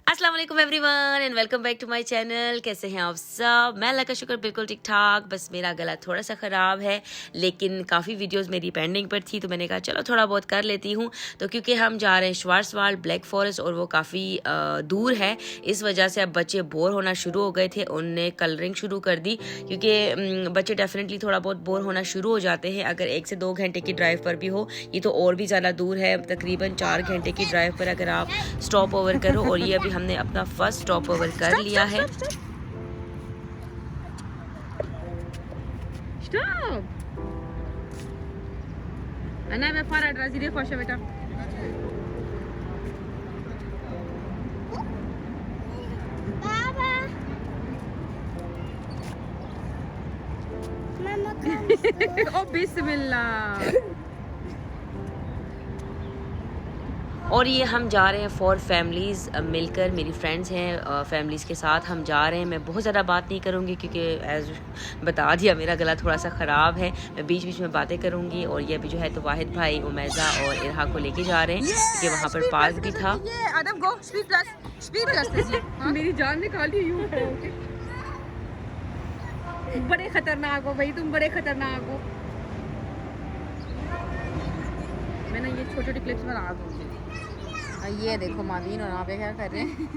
अस्सलाम वालेकुम everyone and welcome back to my channel. कैसे हैं आप सब? मैं अल्लाह का शुक्र बिल्कुल ठीक ठाक। बस मेरा गला थोड़ा सा ख़राब है, लेकिन काफ़ी वीडियोस मेरी पेंडिंग पर थी तो मैंने कहा चलो थोड़ा बहुत कर लेती हूँ। तो क्योंकि हम जा रहे हैं श्वार्ज़वाल्ड ब्लैक फॉरेस्ट और वो काफ़ी दूर है, इस वजह से अब बच्चे बोर होना शुरू हो गए थे। उनने कलरिंग शुरू कर दी क्योंकि बच्चे डेफिनेटली थोड़ा बहुत बोर होना शुरू हो जाते हैं अगर 1 से 2 घंटे की ड्राइव पर भी हो। ये तो और भी ज़्यादा दूर है, तकरीबन 4 घंटे की ड्राइव पर अगर आप स्टॉप ओवर करो। और ये अभी हमने अपना फर्स्ट स्टॉप ओवर कर लिया है। Stopp! Anna, wer Fahrrad war, sieh dir vor, bitte. Baba. Mama, kommst du? Oh, Bismillah. और ये हम जा रहे हैं फॉर फैमिलीज़ मिलकर, मेरी फ्रेंड्स हैं, फैमिलीज़ के साथ हम जा रहे हैं। मैं बहुत ज़्यादा बात नहीं करूँगी क्योंकि एज बता दिया मेरा गला थोड़ा सा ख़राब है। मैं बीच बीच में बातें करूँगी। और ये अभी जो है तो वाहिद भाई उमैज़ा और इरहा को लेके जा रहे हैं क्योंकि वहाँ पर पार्क भी था। Adam, go, Spielplatz. मेरी जान निकाल दी यूं खड़े होके। बड़े खतरनाक हो भाई, तुम बड़े खतरनाक हो। मैं ना ये छोटे-छोटे क्लिप्स बना दूँगी। ये देखो मावीन और यहाँ पे क्या कर रहे हैं।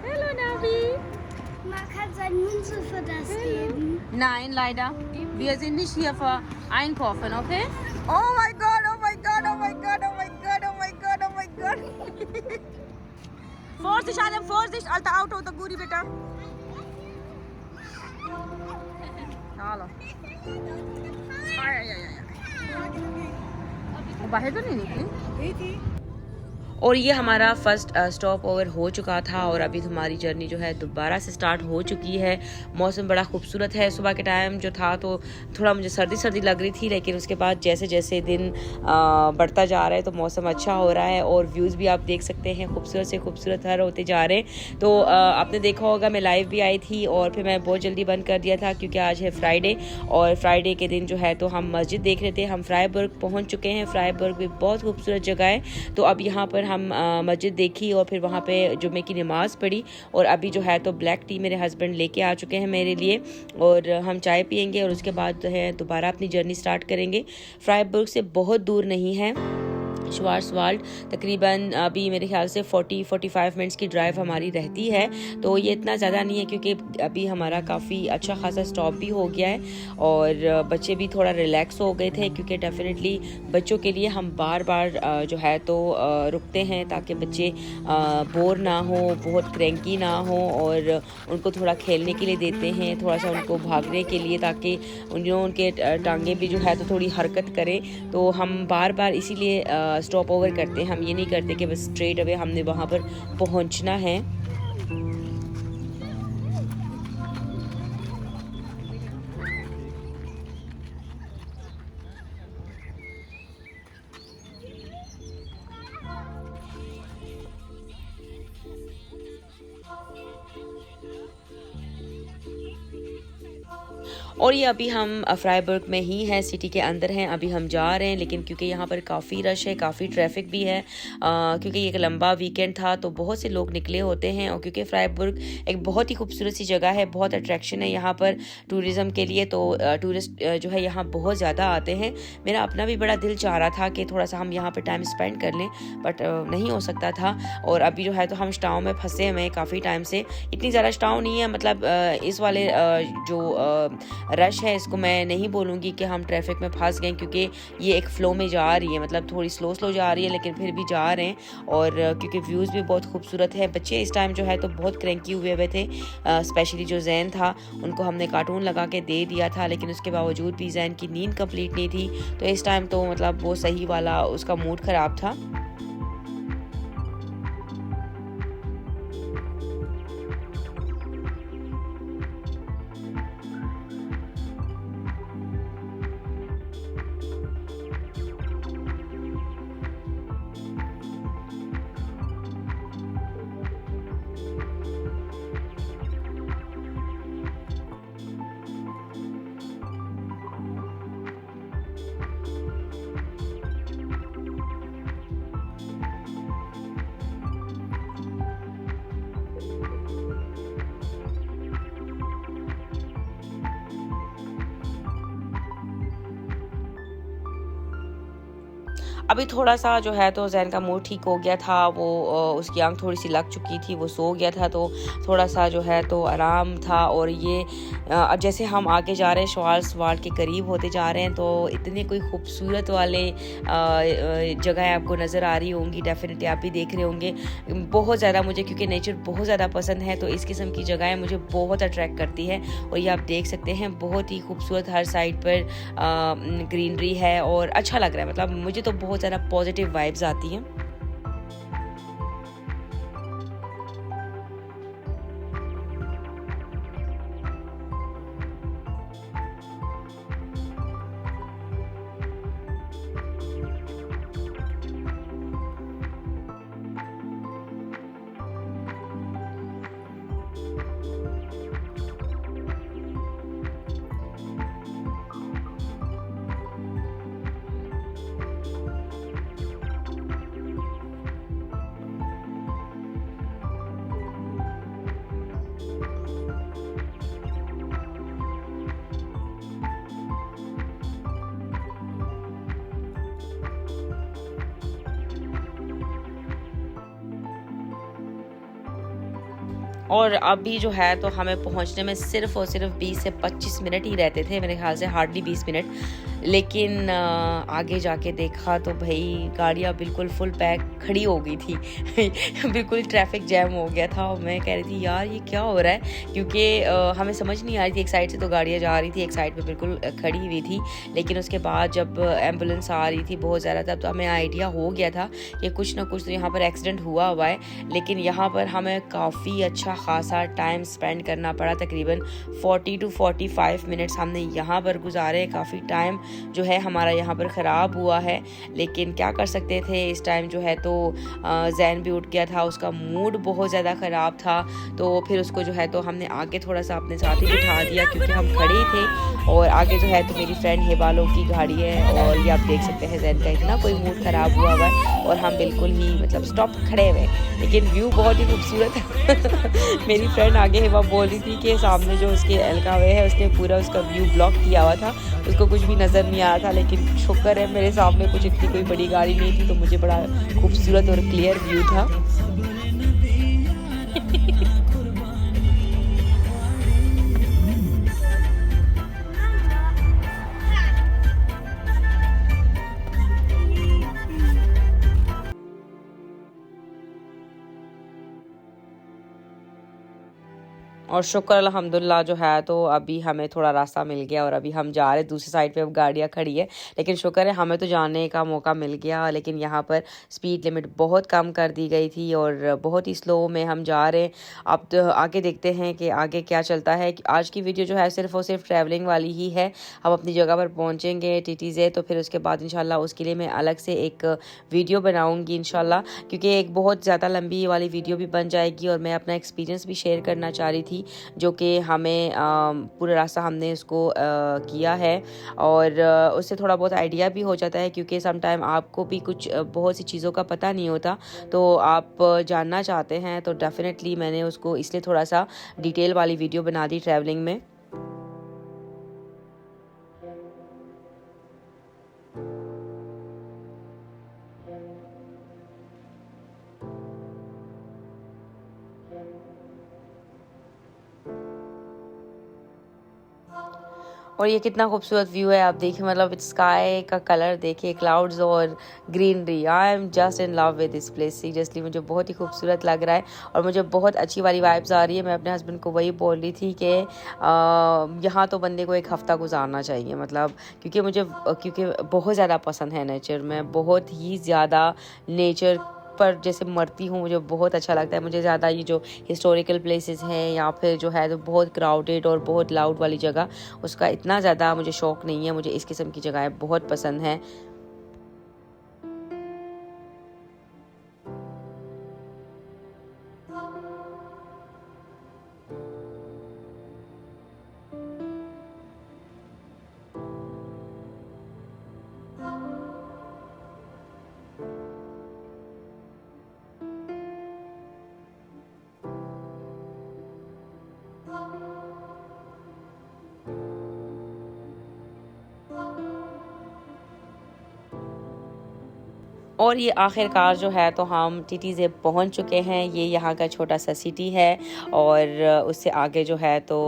Hello Navi. Man kann seinen Mund so für das geben. Nein, leider. Wir sind nicht hier für Einkaufen, okay? Oh my god, oh my god, oh my god, oh my god, oh my god, oh my god. Vorsicht, Adam, Vorsicht, alter Auto, der Guri, bitte. Hallo. बाहर तो नहीं निकली? और ये हमारा first stop over हो चुका था और अभी हमारी जर्नी जो है दोबारा से स्टार्ट हो चुकी है। मौसम बड़ा खूबसूरत है। सुबह के टाइम जो था तो थोड़ा मुझे सर्दी सर्दी लग रही थी, लेकिन उसके बाद जैसे जैसे दिन बढ़ता जा रहा है तो मौसम अच्छा हो रहा है और व्यूज़ भी आप देख सकते हैं खूबसूरत से खूबसूरत हर होते जा रहे हैं। तो आपने देखा होगा मैं लाइव भी आई थी और फिर मैं बहुत जल्दी बंद कर दिया था क्योंकि आज है फ्राइडे और फ्राइडे के दिन जो है तो हम मस्जिद देख रहे थे। हम फ्राइबर्ग पहुँच चुके हैं। फ्राइबर्ग भी बहुत खूबसूरत जगह है। तो अब यहाँ पर हम मस्जिद देखी और फिर वहाँ पे जुम्मे की नमाज़ पढ़ी। और अभी जो है तो ब्लैक टी मेरे हस्बैंड लेके आ चुके हैं मेरे लिए और हम चाय पियेंगे और उसके बाद जो है दोबारा अपनी जर्नी स्टार्ट करेंगे। फ्राइबर्ग से बहुत दूर नहीं है श्वार्ज़वाल्ड, तकरीबन अभी मेरे ख्याल से 40-45 मिनट्स की ड्राइव हमारी रहती है। तो ये इतना ज़्यादा नहीं है क्योंकि अभी हमारा काफ़ी अच्छा खासा स्टॉप भी हो गया है और बच्चे भी थोड़ा रिलैक्स हो गए थे क्योंकि डेफिनेटली बच्चों के लिए हम बार बार जो है तो रुकते हैं ताकि बच्चे बोर ना हो, बहुत क्रैंकी ना हो और उनको थोड़ा खेलने के लिए देते हैं, थोड़ा सा उनको भागने के लिए ताकि उनके टांगे भी जो है तो थोड़ी हरकत करें। तो हम बार बार इसीलिए स्टॉप ओवर करते हैं। हम ये नहीं करते कि बस स्ट्रेट अवे हमने वहाँ पर पहुँचना है। और ये अभी हम फ्राइबर्ग में ही हैं, सिटी के अंदर हैं। अभी हम जा रहे हैं लेकिन क्योंकि यहाँ पर काफ़ी रश है, काफ़ी ट्रैफिक भी है क्योंकि ये एक लंबा वीकेंड था तो बहुत से लोग निकले होते हैं। और क्योंकि फ्राइबर्ग एक बहुत ही खूबसूरत सी जगह है, बहुत अट्रैक्शन है यहाँ पर टूरिज़म के लिए, तो टूरिस्ट जो है यहाँ बहुत ज़्यादा आते हैं। मेरा अपना भी बड़ा दिल चाह रहा था कि थोड़ा सा हम यहाँ पर टाइम स्पेंड कर लें, बट नहीं हो सकता था। और अभी जो है तो हम स्टाव में फंसे हुए हैं काफ़ी टाइम से। इतनी ज़्यादा स्टाव नहीं है, मतलब इस वाले जो रश है इसको मैं नहीं बोलूँगी कि हम ट्रैफिक में फंस गए क्योंकि ये एक फ़्लो में जा रही है, मतलब थोड़ी स्लो स्लो जा रही है लेकिन फिर भी जा रहे हैं। और क्योंकि व्यूज़ भी बहुत खूबसूरत है। बच्चे इस टाइम जो है तो बहुत क्रैंकी हुए थे, स्पेशली जो जैन था उनको हमने कार्टून लगा के दे दिया था लेकिन उसके बावजूद भी जैन की नींद कंप्लीट नहीं थी। तो इस टाइम तो मतलब वो सही वाला उसका मूड ख़राब था। अभी थोड़ा सा जो है तो जैन का मूड ठीक हो गया था, वो उसकी आंख थोड़ी सी लग चुकी थी, वो सो गया था, तो थोड़ा सा जो है तो आराम था। और ये अब जैसे हम आगे जा रहे हैं, शवाल के करीब होते जा रहे हैं, तो इतने कोई खूबसूरत वाले जगह आपको नज़र आ रही होंगी, डेफिनेटली आप भी देख रहे होंगे बहुत ज़्यादा। मुझे क्योंकि नेचर बहुत ज़्यादा पसंद है, तो इस किस्म की जगहें मुझे बहुत अट्रैक्ट करती है। और ये आप देख सकते हैं बहुत ही खूबसूरत, हर साइड पर ग्रीनरी है और अच्छा लग रहा है। मतलब मुझे तो बहुत ज़्यादा पॉजिटिव वाइब्स आती हैं। और अभी जो है तो हमें पहुंचने में सिर्फ और सिर्फ 20 से 25 मिनट ही रहते थे, मेरे ख्याल से हार्डली 20 मिनट। लेकिन आगे जाके देखा तो भाई गाड़ियाँ बिल्कुल फुल पैक खड़ी हो गई थी बिल्कुल ट्रैफिक जैम हो गया था। और मैं कह रही थी यार ये क्या हो रहा है, क्योंकि हमें समझ नहीं आ रही थी। एक साइड से तो गाड़ियाँ जा रही थी, एक साइड पे बिल्कुल खड़ी हुई थी। लेकिन उसके बाद जब एम्बुलेंस आ रही थी बहुत ज़्यादा, तब तो हमें आइडिया हो गया था कि कुछ ना कुछ तो यहाँ पर एक्सीडेंट हुआ है। लेकिन यहाँ पर हमें काफ़ी अच्छा खासा टाइम स्पेंड करना पड़ा, तकरीबन 40 to 45 मिनट्स हमने यहाँ पर गुजारे। काफ़ी टाइम जो है हमारा यहाँ पर ख़राब हुआ है, लेकिन क्या कर सकते थे। इस टाइम जो है तो जैन भी उठ गया था, उसका मूड बहुत ज़्यादा ख़राब था। तो फिर उसको जो है तो हमने आगे थोड़ा सा अपने साथ ही बिठा दिया, क्योंकि हम खड़े ही थे। और आगे जो है तो मेरी फ्रेंड हेबालो की गाड़ी है, और ये आप देख सकते हैं जैन का इतना कोई मूड ख़राब हुआ है, और हम बिल्कुल ही मतलब स्टॉप खड़े हुए। लेकिन व्यू बहुत ही खूबसूरत है मेरी फ्रेंड आगे हिबा बोल रही थी कि सामने जो उसके एलकावे है उसने पूरा उसका व्यू ब्लॉक किया हुआ था, उसको कुछ भी नज़र नहीं आ रहा था। लेकिन शुक्र है मेरे सामने कुछ इतनी कोई बड़ी गाड़ी नहीं थी, तो मुझे बड़ा खूबसूरत और क्लियर व्यू था। और शुक्र अल्हम्दुलिल्लाह जो है तो अभी हमें थोड़ा रास्ता मिल गया, और अभी हम जा रहे हैं दूसरी साइड पे। अब गाड़ियाँ खड़ी है, लेकिन शुक्र है हमें तो जाने का मौका मिल गया। लेकिन यहाँ पर स्पीड लिमिट बहुत कम कर दी गई थी, और बहुत ही स्लो में हम जा रहे हैं। अब तो आगे देखते हैं कि आगे क्या चलता है। आज की वीडियो जो है सिर्फ और सिर्फ ट्रैवलिंग वाली ही है। हम अपनी जगह पर पहुँचेंगे टीटीजे, तो फिर उसके बाद इंशाल्लाह उसके लिए मैं अलग से एक वीडियो बनाऊँगी इंशाल्लाह, क्योंकि एक बहुत ज़्यादा लंबी वाली वीडियो भी बन जाएगी। और मैं अपना एक्सपीरियंस भी शेयर करना चाह रही थी, जो कि हमें पूरा रास्ता हमने उसको किया है। और उससे थोड़ा बहुत आइडिया भी हो जाता है, क्योंकि सम टाइम आपको भी कुछ बहुत सी चीज़ों का पता नहीं होता, तो आप जानना चाहते हैं। तो डेफिनेटली मैंने उसको इसलिए थोड़ा सा डिटेल वाली वीडियो बना दी ट्रैवलिंग में। और ये कितना खूबसूरत व्यू है, आप देखिए। मतलब स्काई का कलर देखिए, क्लाउड्स और greenery. I am just in love with this place. Seriously मुझे बहुत ही खूबसूरत लग रहा है, और मुझे बहुत अच्छी वाली वाइब्स आ रही है। मैं अपने हस्बैंड को वही बोल रही थी कि यहाँ तो बंदे को एक हफ़्ता गुजारना चाहिए, मतलब क्योंकि बहुत ज़्यादा पसंद है नेचर। मैं बहुत ही ज़्यादा नेचर पर जैसे मरती हूँ, मुझे बहुत अच्छा लगता है। मुझे ज़्यादा ये जो हिस्टोरिकल प्लेसेस हैं, या फिर जो है तो बहुत क्राउडेड और बहुत लाउड वाली जगह, उसका इतना ज़्यादा मुझे शौक़ नहीं है। मुझे इस किस्म की जगहें बहुत पसंद हैं। और ये आखिरकार जो है तो हम टीटीज़े पहुंच चुके हैं। ये यहाँ का छोटा सा सिटी है और उससे आगे जो है तो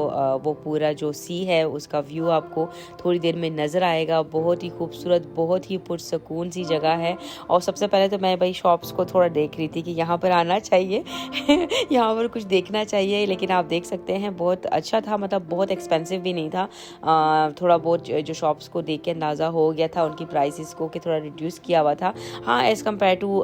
वो पूरा जो सी है उसका व्यू आपको थोड़ी देर में नज़र आएगा। बहुत ही खूबसूरत, बहुत ही पुरसकून सी जगह है। और सबसे पहले तो मैं भाई शॉप्स को थोड़ा देख रही थी कि यहाँ पर आना चाहिए यहाँ पर कुछ देखना चाहिए, लेकिन आप देख सकते हैं बहुत अच्छा था, मतलब बहुत एक्सपेंसिव भी नहीं था। थोड़ा बहुत जो शॉप्स को देख के अंदाज़ा हो गया था उनकी प्राइसेस को कि थोड़ा रिड्यूस किया हुआ था। हाँ, एज़ कम्पेयर टू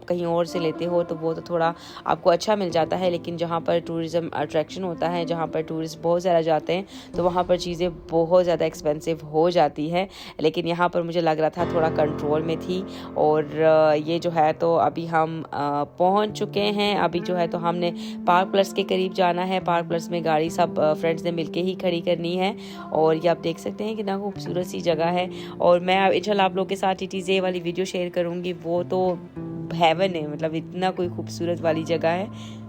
कहीं और से लेते हो तो वो तो थोड़ा आपको अच्छा मिल जाता है, लेकिन जहाँ पर टूरिज़म अट्रैक्शन होता है, जहाँ पर टूरिस्ट बहुत ज़्यादा जाते हैं, तो वहाँ पर चीज़ें बहुत ज़्यादा एक्सपेंसिव हो जाती है। लेकिन यहाँ पर मुझे लग रहा था थोड़ा कंट्रोल में थी। और ये जो है तो अभी हम पहुँच चुके हैं। अभी जो है तो हमने पार्क प्लस के करीब जाना है। पार्क प्लस में गाड़ी सब फ्रेंड्स ने मिलके ही खड़ी करनी है। और ये आप देख सकते हैं कितना खूबसूरत सी जगह है। और मैं इंशाल्लाह आप लोगों के साथ टीटीज़े वाली वीडियो शेयर करूँगी। वो तो हेवन है, मतलब इतना कोई खूबसूरत वाली जगह है।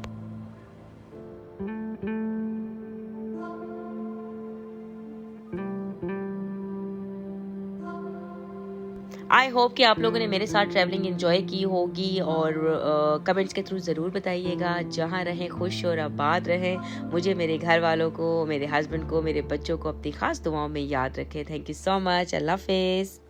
आई होप कि आप लोगों ने मेरे साथ ट्रैवलिंग एंजॉय की होगी और कमेंट्स के थ्रू ज़रूर बताइएगा। जहाँ रहें खुश और आबाद रहें। मुझे, मेरे घर वालों को, मेरे हस्बैंड को, मेरे बच्चों को अपनी ख़ास दुआओं में याद रखें। Thank you so much. अल्लाह हाफिज़।